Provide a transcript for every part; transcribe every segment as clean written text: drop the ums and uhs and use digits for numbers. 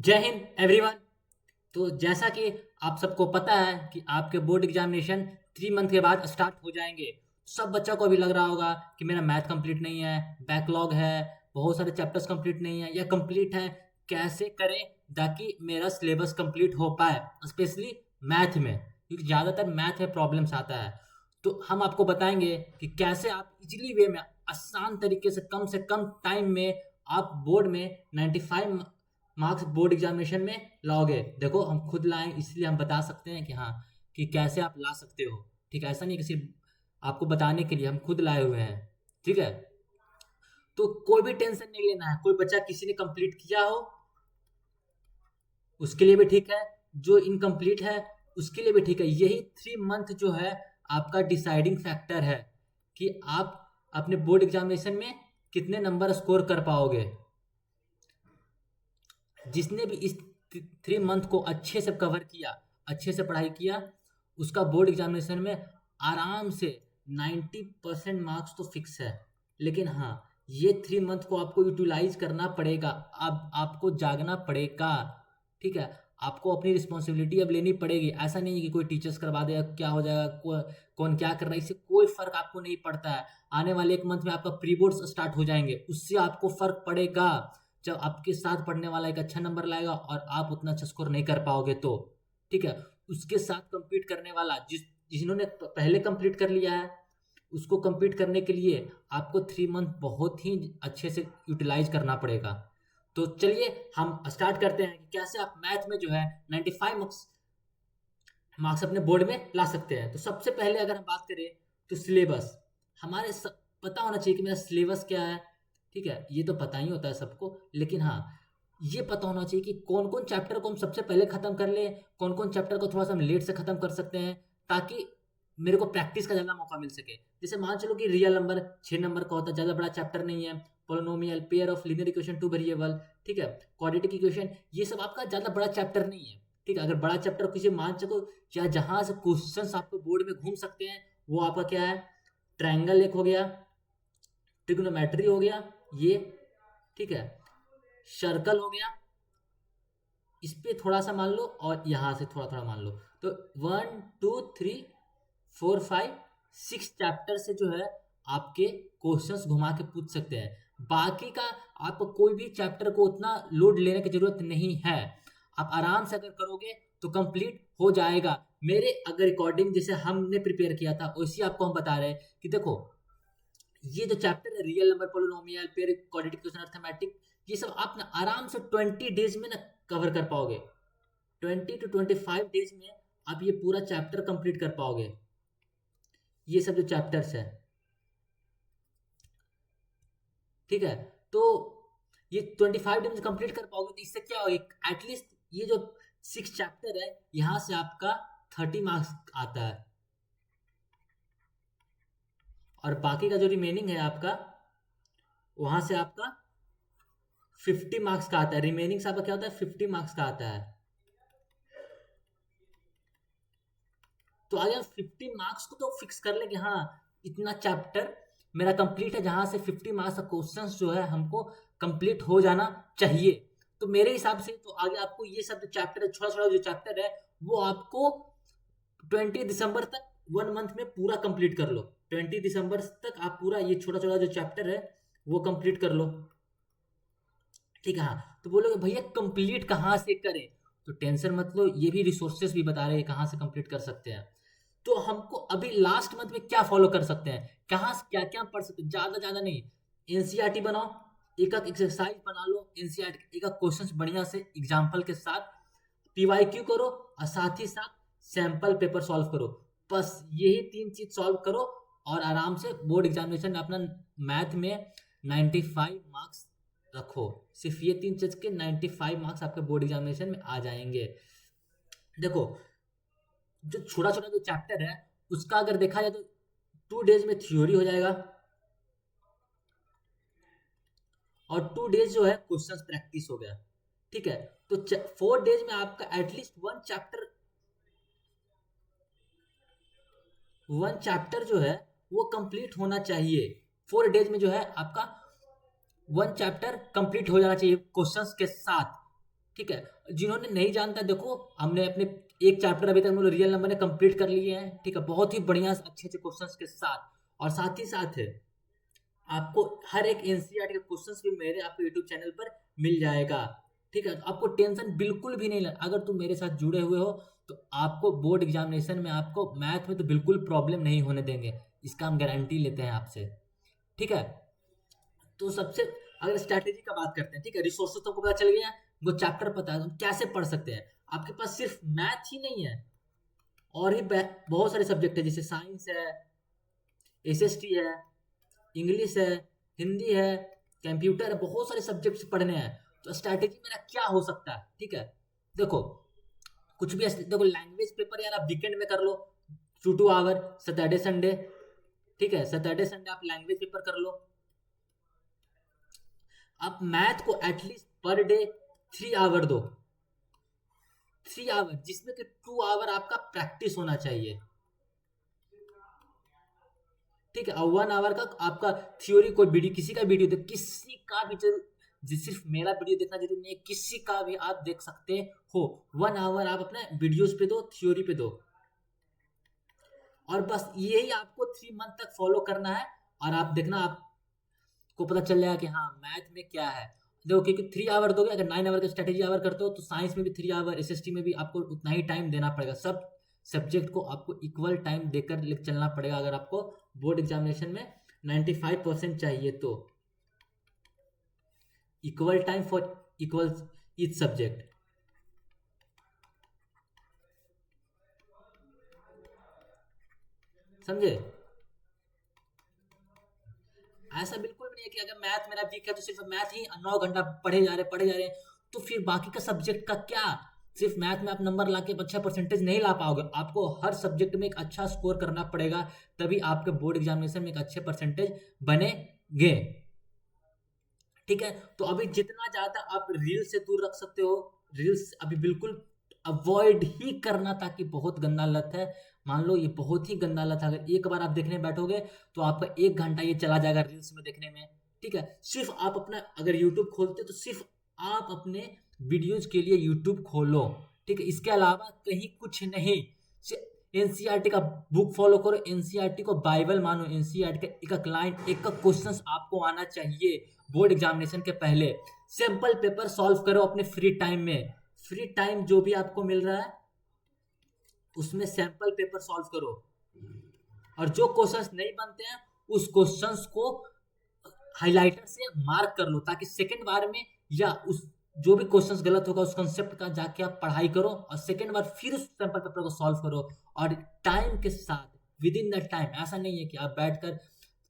जय हिंद एवरीवन। तो जैसा कि आप सबको पता है कि आपके बोर्ड एग्जामिनेशन 3 मंथ के बाद स्टार्ट हो जाएंगे। सब बच्चों को भी लग रहा होगा कि मेरा मैथ कंप्लीट नहीं है, बैकलॉग है, बहुत सारे चैप्टर्स कंप्लीट नहीं है या कंप्लीट है। कैसे करें ताकि मेरा सिलेबस कंप्लीट हो पाए, स्पेशली मैथ में, क्योंकि ज़्यादातर मैथ में प्रॉब्लम्स आता है। तो हम आपको बताएंगे कि कैसे आप इजीली वे में, आसान तरीके से कम टाइम में आप बोर्ड में 95 मार्क्स बोर्ड एग्जामिनेशन में लाओगे। देखो, हम खुद लाए इसलिए हम बता सकते हैं कि हाँ, कि कैसे आप ला सकते हो। ठीक है, ऐसा नहीं कि सिर्फ आपको बताने के लिए, हम खुद लाए हुए हैं। ठीक है, तो कोई भी टेंशन नहीं लेना है। कोई बच्चा किसी ने कंप्लीट किया हो उसके लिए भी ठीक है, जो इनकम्प्लीट है उसके लिए भी ठीक है। यही 3 मंथ जो है आपका डिसाइडिंग फैक्टर है कि आप अपने बोर्ड एग्जामिनेशन में कितने नंबर स्कोर कर पाओगे। जिसने भी इस 3 मंथ को अच्छे से कवर किया, अच्छे से पढ़ाई किया, उसका बोर्ड एग्जामिनेशन में आराम से 90% मार्क्स तो फिक्स है। लेकिन हाँ, ये 3 मंथ को आपको यूटिलाइज करना पड़ेगा। अब आपको जागना पड़ेगा। ठीक है, आपको अपनी रिस्पॉन्सिबिलिटी अब लेनी पड़ेगी। ऐसा नहीं है कि कोई टीचर्स करवा देगा, क्या हो जाएगा, कौन क्या कर रहा है, इससे कोई फर्क आपको नहीं पड़ता है। आने वाले 1 मंथ में आपका प्री बोर्ड्स स्टार्ट हो जाएंगे, उससे आपको फर्क पड़ेगा। जब आपके साथ पढ़ने वाला एक अच्छा नंबर लाएगा और आप उतना अच्छा स्कोर नहीं कर पाओगे तो, ठीक है, उसके साथ compete करने वाला जिन्होंने पहले कंप्लीट कर लिया है, उसको कंप्लीट करने के लिए आपको 3 मंथ बहुत ही अच्छे से यूटिलाइज करना पड़ेगा। तो चलिए हम स्टार्ट करते हैं कि कैसे आप मैथ में जो है 95 मार्क्स मार्क्स अपने बोर्ड में ला सकते हैं। तो सबसे पहले अगर हम बात करें तो सिलेबस, पता होना चाहिए कि मेरा सिलेबस क्या है। ठीक है, ये तो पता ही होता है सबको, लेकिन हाँ, ये पता होना चाहिए कि कौन कौन चैप्टर को हम सबसे पहले खत्म कर लें, कौन कौन चैप्टर को थोड़ा सा हम लेट से खत्म कर सकते हैं, ताकि मेरे को प्रैक्टिस का ज़्यादा मौका मिल सके। जैसे मान चलो कि रियल नंबर 6 नंबर का होता है, ज़्यादा बड़ा चैप्टर नहीं है। Polynomial, pair of linear equation, two variable, ठीक है, क्वाड्रेटिक इक्वेशन, ये सब आपका ज़्यादा बड़ा चैप्टर नहीं है। ठीक है, अगर बड़ा चैप्टर किसी मान सको या जहाँ से क्वेश्चंस आपको बोर्ड में घूम सकते हैं, वो आपका क्या है, ट्रायंगल एक हो गया, ट्रिग्नोमेट्री हो गया ये, ठीक है, सर्कल हो गया, इस पे थोड़ा सा मान लो और यहाँ से थोड़ा थोड़ा मान लो। तो 1 2 3 4 5 6 चैप्टर से जो है आपके क्वेश्चंस घुमा के पूछ सकते हैं। बाकी का आपको कोई भी चैप्टर को उतना लोड लेने की जरूरत नहीं है। आप आराम से अगर करोगे तो कंप्लीट हो जाएगा। मेरे अगर अकॉर्डिंग जैसे हमने प्रिपेयर किया था वैसे आपको हम बता रहे हैं कि देखो, ये जो चैप्टर है real number, polynomial, pair, quadratic equation, arithmetic, ये सब आप ना आराम से 20 डेज में ना कवर कर पाओगे। 20 to 25 डेज में आप ये पूरा चैप्टर कंप्लीट कर पाओगे। ये सब जो चैप्टर्स है, ठीक है, तो ये 25 डेज में कंप्लीट कर पाओगे। तो इससे क्या होगा, एटलीस्ट ये जो 6 चैप्टर है, यहाँ से आपका 30 मार्क्स आता है। और बाकी का जो रिमेनिंग है आपका, वहां से आपका 50 मार्क्स का आता है। रिमेनिंग से आपका क्या होता है, 50 मार्क्स का आता है। तो आगे हम 50 मार्क्स को तो फिक्स कर लेंगे, हाँ, इतना चैप्टर मेरा कंप्लीट है जहां से 50 मार्क्स का क्वेश्चन जो है हमको कंप्लीट हो जाना चाहिए। तो मेरे हिसाब से तो आगे आपको ये सब जो चैप्टर है, छोटा छोटा जो चैप्टर है, वो आपको 20 दिसंबर तक, 1 मंथ में पूरा कंप्लीट कर लो। 20 दिसंबर तक आप पूरा ये छोटा छोटा जो चैप्टर है वो कंप्लीट कर लो। ठीक है, हाँ, तो बोलोगे भैया कंप्लीट कहाँ से करें, तो टेंशन मत लो, ये भी रिसोर्सेस भी बता रहे हैं कहाँ से कंप्लीट कर सकते हैं। तो हमको अभी लास्ट मंथ में क्या फॉलो कर सकते हैं, कहाँ से क्या क्या पढ़ सकते हैं, ज्यादा ज्यादा नहीं। एनसीईआरटी बनाओ, एक एक एक्सरसाइज बना लो एनसीईआरटी, एक एक क्वेश्चन बढ़िया से एग्जाम्पल के साथ, पीवाईक्यू करो और साथ ही साथ सैंपल पेपर सॉल्व करो। बस यही 3 चीज सॉल्व करो और आराम से बोर्ड एग्जामिनेशन में अपना मैथ में 95 मार्क्स रखो। सिर्फ ये 3 चीज के 95 मार्क्स आपके बोर्ड एग्जामिनेशन में आ जाएंगे। देखो, जो छोटा छोटा जो चैप्टर है उसका अगर देखा जाए तो 2 डेज में थ्योरी हो जाएगा और 2 डेज जो है क्वेश्चंस प्रैक्टिस हो गया। ठीक है, तो 4 डेज में आपका एटलीस्ट वन चैप्टर जो है वो कंप्लीट होना चाहिए। 4 डेज में जो है आपका 1 चैप्टर कंप्लीट हो जाना चाहिए क्वेश्चंस के साथ। ठीक है। जिन्होंने नहीं जानता, देखो हमने अपने एक चैप्टर अभी तक हम लोग रियल नंबर ने कंप्लीट कर लिए हैं, ठीक है, बहुत ही बढ़िया अच्छे अच्छे क्वेश्चंस के साथ। और साथ ही साथ है आपको हर एक एनसीईआरटी का क्वेश्चंस भी मेरे आपके यूट्यूब चैनल पर मिल जाएगा, ठीक है। तो आपको टेंशन बिल्कुल भी नहीं लेना, अगर तुम मेरे साथ जुड़े हुए हो तो आपको बोर्ड एग्जामिनेशन में आपको मैथ में तो बिल्कुल प्रॉब्लम नहीं होने देंगे, इसका हम गारंटी लेते हैं आपसे, ठीक है। तो सबसे अगर स्ट्रैटेजी का बात करते हैं, ठीक है, रिसोर्सेज तो आपको पता चल गया, वो चैप्टर पता है तो कैसे पढ़ सकते हैं। आपके पास सिर्फ मैथ ही नहीं है, और ही बहुत सारे सब्जेक्ट है, जैसे साइंस है, एसएसटी है, इंग्लिश है, हिंदी है, कंप्यूटर है, बहुत सारे सब्जेक्ट्स पढ़ने हैं। तो स्ट्रैटेजी मेरा क्या हो सकता है, ठीक है, देखो कुछ भी देखो, लैंग्वेज पेपर यार आप वीकेंड में कर लो, 2 आवर सैटरडे संडे, ठीक है, सैटरडे संडे आप लैंग्वेज पेपर कर लो। आप मैथ को एटलीस्ट पर डे 3 आवर दो, 3 आवर, जिसमें कि 2 आवर आपका प्रैक्टिस होना चाहिए, ठीक है। और 1 आवर का आपका थ्योरी, कोई वीडियो किसी का वीडियो देख, किसी का भी सिर्फ मेरा वीडियो देखना जरूरी नहीं है, किसी का भी आप देख सकते हो। 1 आवर आप अपने वीडियोस पे दो, थ्योरी पे दो, और बस यही आपको 3 मंथ तक फॉलो करना है। और आप देखना आपको पता चल जाएगा कि हाँ मैथ में क्या है। देखो क्योंकि 3 आवर दोगे, अगर 9 आवर का स्ट्रेटेजी आवर करते हो तो साइंस में भी 3 आवर, एसएसटी में भी आपको उतना ही टाइम देना पड़ेगा। सब सब्जेक्ट को आपको इक्वल टाइम देकर चलना पड़ेगा, अगर आपको बोर्ड एग्जामिनेशन में 95% चाहिए तो। Equal time for equal each subject, समझे। ऐसा बिल्कुल भी नहीं है कि अगर मैथ मेरा वीक है तो सिर्फ मैथ ही 9 घंटा पढ़े जा रहे हैं, तो फिर बाकी का सब्जेक्ट का क्या। सिर्फ मैथ में आप नंबर ला के अच्छा परसेंटेज नहीं ला पाओगे, आपको हर सब्जेक्ट में एक अच्छा स्कोर करना पड़ेगा, तभी आपके बोर्ड एग्जामिनेशन में एक अच्छे परसेंटेज बनेंगे, ठीक है। तो अभी जितना ज़्यादा आप रील से दूर रख सकते हो, रील्स अभी बिल्कुल अवॉइड ही करना, ताकि बहुत गंदा लत है। मान लो ये बहुत ही गंदा लत है, अगर एक बार आप देखने बैठोगे तो आपका 1 घंटा ये चला जाएगा रील्स में देखने में, ठीक है। सिर्फ आप अपना अगर यूट्यूब खोलते तो सिर्फ आप अपने वीडियोज के लिए यूट्यूब खोलो, ठीक है, इसके अलावा कहीं कुछ नहीं। एनसीईआरटी का बुक फॉलो करो, एनसीईआरटी को बाइबल मानो, एनसीईआरटी का एक लाइन एक क्वेश्चन आपको आना चाहिए बोर्ड एग्जामिनेशन के पहले। सिंपल पेपर सॉल्व करो अपने फ्री टाइम में, फ्री टाइम जो भी आपको मिल रहा है उसमें सैंपल पेपर सॉल्व करो, और जो क्वेश्चंस नहीं बनते हैं उस क्वेश्चंस को हाइलाइटर से मार्क कर लो, ताकि सेकंड बार में या उस जो भी क्वेश्चंस गलत होगा उस कॉन्सेप्ट का जाके आप पढ़ाई करो, और सेकंड बार फिर उस सैंपल पेपर को सॉल्व करो, और टाइम के साथ विद इन द टाइम। ऐसा नहीं है कि आप बैठकर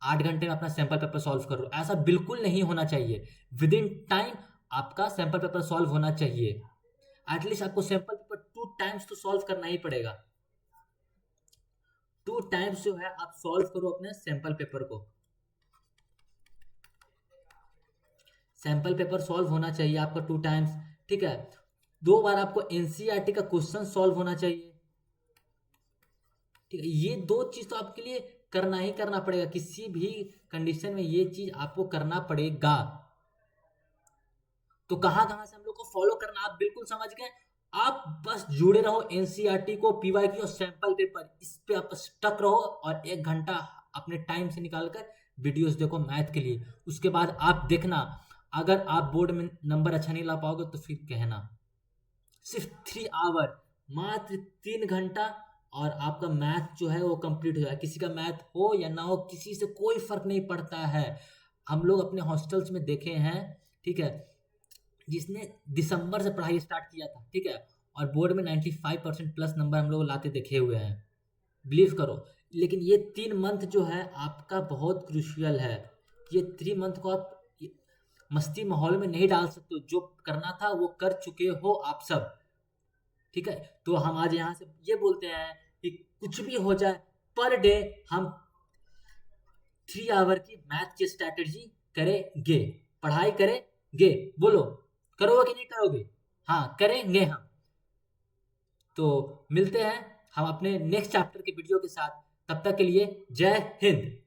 8 घंटे में अपना सैंपल पेपर सॉल्व कर लो, ऐसा बिल्कुल नहीं होना चाहिए। विद इन टाइम आपका सैंपल पेपर सॉल्व होना चाहिए, एटलीस्ट आपको सैंपल पेपर 2 टाइम्स तो सॉल्व करना ही पड़ेगा। 2 टाइम्स जो है आप सॉल्व करो अपने सैंपल पेपर को, सैंपल पेपर सॉल्व होना चाहिए आपका 2 टाइम्स, ठीक है। 2 बार आपको एनसीईआरटी का क्वेश्चन सॉल्व होना चाहिए, ठीक है। ये 2 चीज तो आपके लिए करना ही करना पड़ेगा, किसी भी कंडीशन में ये चीज आपको करना पड़ेगा। तो कहाँ कहाँ से हम लोग को फॉलो करना आप बिल्कुल समझ गए। आप बस जुड़े रहो एनसीईआरटी को, पीवाईक्यू और सैंपल पेपर, इस पे आप स्टक रहो, और 1 घंटा अपने टाइम से निकालकर वीडियोस देखो मैथ के लिए। उसके बाद आप देखना, अगर आप बोर्ड में नंबर अच्छा नहीं ला पाओगे तो फिर कहना। सिर्फ 3 आवर, मात्र 3 घंटा, और आपका मैथ जो है वो कंप्लीट हो जाए। किसी का मैथ हो या ना हो, किसी से कोई फर्क नहीं पड़ता है। हम लोग अपने हॉस्टल्स में देखे हैं, ठीक है, जिसने दिसंबर से पढ़ाई स्टार्ट किया था, ठीक है, और बोर्ड में 95% प्लस नंबर हम लोग लाते देखे हुए हैं, बिलीव करो। लेकिन ये 3 मंथ जो है आपका बहुत क्रूशियल है, ये 3 मंथ को आप मस्ती माहौल में नहीं डाल सकते हो, जो करना था वो कर चुके हो आप सब, ठीक है। तो हम आज यहाँ से ये बोलते हैं कि कुछ भी हो जाए, पर डे हम 3 आवर की मैथ की स्ट्रैटेजी करेंगे, पढ़ाई करेंगे। बोलो करोगे कि नहीं करोगे। हाँ करेंगे हम। तो मिलते हैं हम अपने नेक्स्ट चैप्टर के वीडियो के साथ, तब तक के लिए जय हिंद।